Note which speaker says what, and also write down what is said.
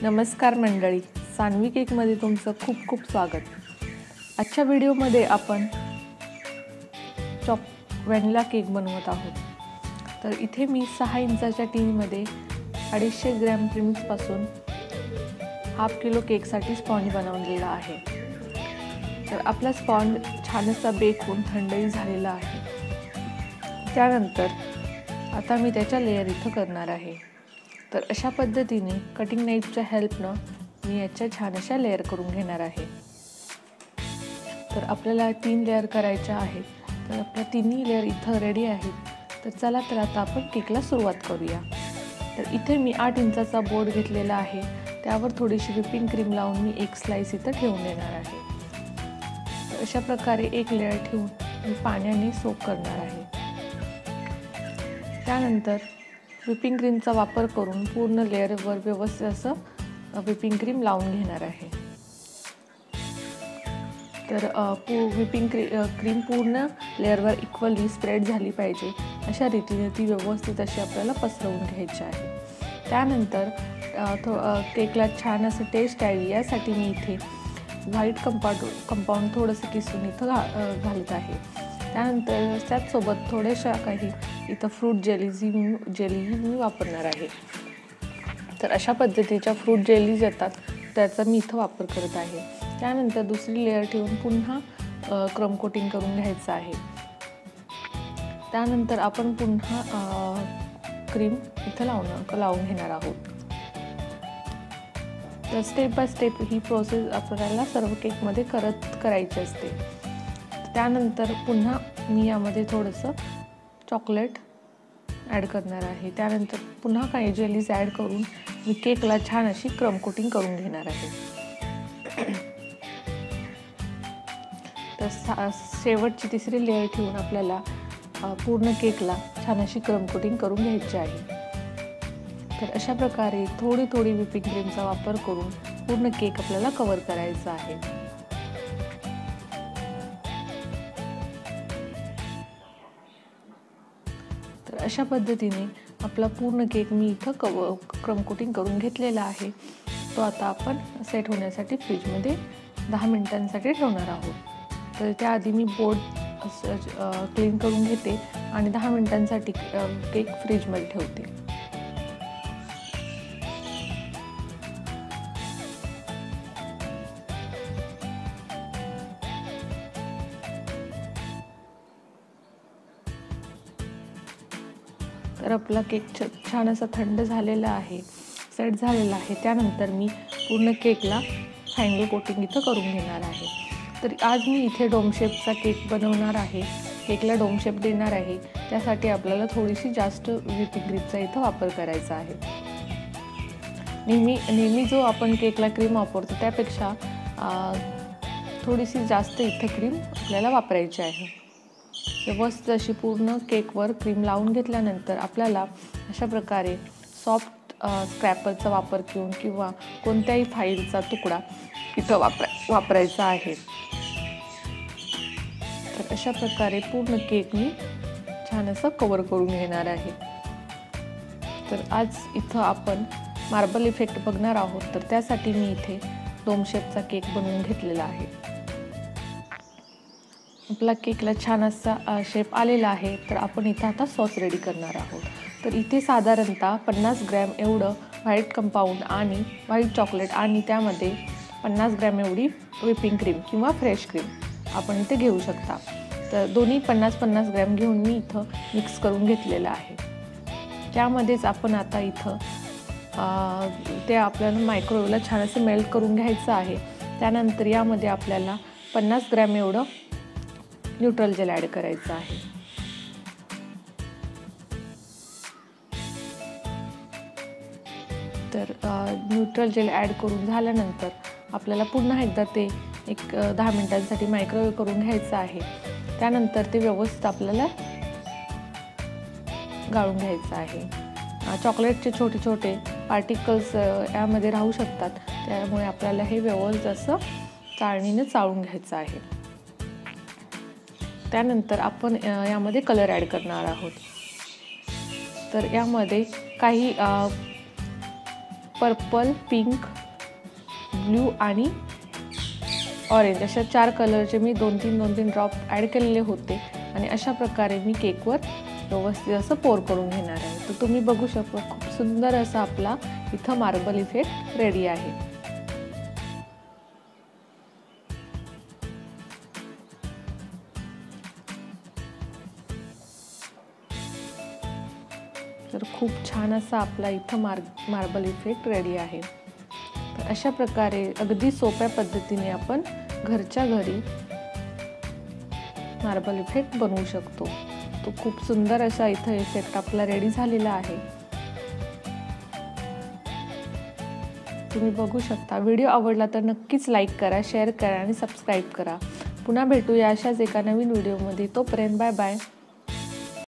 Speaker 1: नमस्कार मंडळी, सान्वी केकमध्ये तुमचं खूप खूप स्वागत। आजच्या व्हिडिओमध्ये आपण व्हॅनिला केक बनवत आहोत। तर इथे मी 6 इंचाच्या टीनमध्ये 250 ग्रॅम प्रीमिक्सपासून हाफ किलो केकसाठी स्पॉन्ज बनवलेला आहे। तर आपला स्पॉन्ज छान असा बेक होऊन थंडही झालेला आहे। त्यानंतर आता मी त्याच्या लेयर इथं करणार आहे। तर अशा पद्धतीने कटिंग नाईफच्या हेल्पनं मी याच्या छान अशा लेयर करून घेणार आहे। तर आपल्याला 3 लेयर करायच्या आहेत। तर आपल्या तिन्ही लेयर इथं रेडी आहेत। तर चला तर आता आपण केकला सुरुवात करूया। तर इथे मी 8 इंचाचा बोर्ड घेतलेला आहे। त्यावर थोडीशी व्हिपिंग क्रीम लावून मी एक स्लाइस इथं ठेवून देणार आहे। तर अशा प्रकारे एक लेयर ठेवून मी पाण्याने सोक करणार आहे। त्यानंतर व्हिपिंग क्रीमचा वापर करून पूर्ण लेअरवर व्यवस्थित असं व्हिपिंग क्रीम लावून घेणार आहे। तर व्हिपिंग क्रीम पूर्ण लेअरवर इक्वली स्प्रेड झाली पाहिजे, अशा रीतीने ती व्यवस्थित अशी आपल्याला पसरवून घ्यायची आहे। त्यानंतर केकला छान असं टेस्ट यावी यासाठी मी इथे व्हाईट कंपाऊंड थोडंसं किसून इथं घालत आहे। त्यानंतर त्याचसोबत थोड्याशा काही इथं फ्रूट जेली मी वापरणार आहे। तर अशा पद्धतीच्या फ्रूट जेलीज येतात, त्याचा मी इथं वापर करत आहे। त्यानंतर दुसरी लेयर ठेवून पुन्हा क्रम कोटिंग करून घ्यायचं आहे। त्यानंतर आपण पुन्हा क्रीम इथं लावून घेणार आहोत। तर step by step he process आपल्याला सर्व केकमध्ये करायची असते। त्यानंतर पुन्हा मी यामध्ये थोडंसं चॉकलेट ॲड करणार आहे। त्यानंतर पुन्हा काही जेलीज ॲड करून मी केकला छान अशी क्रम कोटिंग करून घेणार आहे। तर शेवटची तिसरी लेयर ठेवून आपल्याला पूर्ण केकला छान अशी क्रम कोटिंग करून घ्यायची आहे। तर अशा प्रकारे थोडी थोडी व्हिपिंग क्रीमचा वापर करून पूर्ण केक आपल्याला कव्हर करायचा आहे। तर अशा पद्धतीने आपला पूर्ण केक मी इथं क्रम कोटिंग करून घेतलेला आहे। तो आता आपण सेट होण्यासाठी फ्रीजमध्ये 10 मिनिटांसाठी ठेवणार आहोत। तर त्याआधी मी बोर्ड क्लीन करून घेते आणि 10 मिनिटांसाठी केक फ्रीजमध्ये ठेवते। तर आपला केक छान असा थंड झालेला आहे, सेट झालेला आहे। त्यानंतर मी पूर्ण केकला फायनल कोटिंग इथं करून घेणार आहे। तर आज मी इथे डोम शेपचा केक बनवणार आहे, केकला डोम शेप देणार आहे। त्यासाठी आपल्याला थोडीशी जास्त व्हिपिंग क्रीमचा इथं वापर करायचा आहे। नेहमी जो आपण केकला क्रीम वापरतो त्यापेक्षा थोडीशी जास्त इथं क्रीम आपल्याला वापरायची आहे। व्यवस्थित अशी पूर्ण केकवर क्रीम लावून घेतल्यानंतर आपल्याला अशा प्रकारे सॉफ्ट स्क्रॅपरचा वापर करून किंवा कोणत्याही फाईलचा तुकडा इथं वापरायचा आहे। तर अशा प्रकारे पूर्ण केक मी छान असं कव्हर करून घेणार आहे। तर आज इथं आपण मार्बल इफेक्ट बघणार आहोत। तर त्यासाठी मी इथे डोम शेपचा केक बनवून घेतलेला आहे। आपला केकला छान असा शेप आलेला आहे। तर आपण इथं आता सॉस रेडी करणार आहोत। तर इथे साधारणतः 50 ग्रॅम एवढं व्हाईट कंपाऊंड आणि व्हाईट चॉकलेट आणि त्यामध्ये 50 ग्रॅम एवढी व्हिपिंग क्रीम किंवा फ्रेश क्रीम आपण इथे घेऊ शकता। तर दोन्ही 50-50 ग्रॅम घेऊन मी इथं मिक्स करून घेतलेलं आहे। त्यामध्येच आपण आता इथं ते आपल्याला मायक्रोवेव्हला छान असं मेल्ट करून घ्यायचं आहे। त्यानंतर यामध्ये आपल्याला 50 ग्रॅम एवढं न्यूट्रल जेल ॲड करायचं आहे। तर न्यूट्रल जेल ॲड करून झाल्यानंतर आपल्याला पुन्हा एकदा ते 10 मिनिटांसाठी मायक्रोवेव्ह करून घ्यायचं आहे। त्यानंतर ते व्यवस्थित आपल्याला गाळून घ्यायचं आहे। चॉकलेटचे छोटे छोटे पार्टिकल्स यामध्ये राहू शकतात, त्यामुळे आपल्याला हे व्यवस्थित असं चाळणीने चाळून घ्यायचं आहे। त्यानंतर आपण यामध्ये कलर ॲड करणार आहोत। तर यामध्ये काही पर्पल, पिंक, ब्ल्यू आणि ऑरेंज अशा 4 कलरचे मी 2-3 ड्रॉप ॲड केलेले होते आणि अशा प्रकारे मी केकवर व्यवस्थित असं पोर करून घेणार आहे. तर तुम्ही बघू शकता खूप सुंदर असा आपला इथं मार्बल इफेक्ट रेडी आहे. तर खूप छान असा आपला इथं मार्बल इफेक्ट रेडी आहे. तर अशा प्रकारे अगदी सोप्या पद्धतीने आपण घरच्या घरी मार्बल इफेक्ट बनवू शकतो. तो खूप सुंदर असा इथं इफेक्ट आपला रेडी झालेला आहे. तुम्ही बघू शकता. व्हिडिओ आवडला तर नक्कीच लाईक करा, शेअर करा आणि सबस्क्राईब करा. पुन्हा भेटूया अशाच एका नवीन व्हिडिओमध्ये. तोपर्यंत बाय बाय.